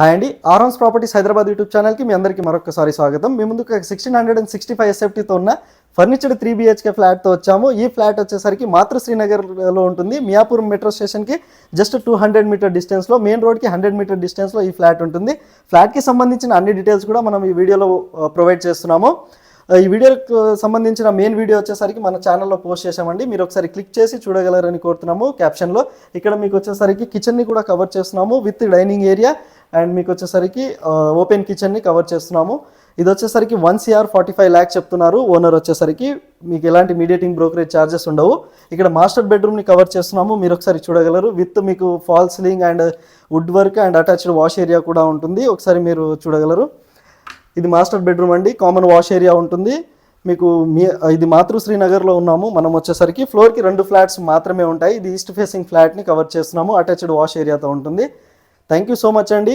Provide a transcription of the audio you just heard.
Hi అండి, RRs properties Hyderabad YouTube ఛానల్కి మీ అందరికీ మరొకసారి స్వాగతం. మీ ముందుకు 1665 ఎస్ఎఫ్టీతో ఉన్న ఫర్నిచర్డ్ 3BHK ఫ్లాట్తో వచ్చాము. ఈ ఫ్లాట్ వచ్చేసరికి మాతృశ్రీనగర్లో ఉంటుంది. మియాపూర్ మెట్రో స్టేషన్కి జస్ట్ 200 మీటర్ డిస్టెన్స్లో, మెయిన్ రోడ్కి 100 మీటర్ డిస్టెన్స్లో ఈ ఫ్లాట్ ఉంటుంది. ఫ్లాట్కి సంబంధించిన అన్ని డీటెయిల్స్ కూడా మనం ఈ వీడియోలో ప్రొవైడ్ చేస్తున్నాము. ఈ వీడియోకి సంబంధించిన మెయిన్ వీడియో వచ్చేసరికి మన ఛానల్లో పోస్ట్ చేసామండి. మీరు ఒకసారి క్లిక్ చేసి చూడగలరని కోరుతున్నాము. క్యాప్షన్లో ఇక్కడ మీకు వచ్చేసరికి కిచెన్ని కూడా కవర్ చేస్తున్నాము విత్ డైనింగ్ ఏరియా, అండ్ మీకు వచ్చేసరికి ఓపెన్ కిచెన్ని కవర్ చేస్తున్నాము. ఇది వచ్చేసరికి 1,45 lakhs చెప్తున్నారు ఓనర్ వచ్చేసరికి. మీకు ఎలాంటి మీడియేటింగ్ బ్రోకరేజ్ ఛార్జెస్ ఉండవు. ఇక్కడ మాస్టర్ బెడ్రూమ్ని కవర్ చేస్తున్నాము, మీరు ఒకసారి చూడగలరు. విత్ మీకు fall ceiling and wood work and attached wash area కూడా ఉంటుంది. ఒకసారి మీరు చూడగలరు. ఇది మాస్టర్ బెడ్రూమ్ అండి, కామన్ వాష్ ఏరియా ఉంటుంది మీకు. ఇది మాతృశ్రీనగర్లో ఉన్నాము మనం వచ్చేసరికి. ఫ్లోర్కి 2 ఫ్లాట్స్ మాత్రమే ఉంటాయి. ఇది ఈస్ట్ ఫేసింగ్ ఫ్లాట్ని కవర్ చేస్తున్నాము, అటాచ్డ్ వాష్ ఏరియాతో ఉంటుంది. థ్యాంక్ యూ సో మచ్ అండి.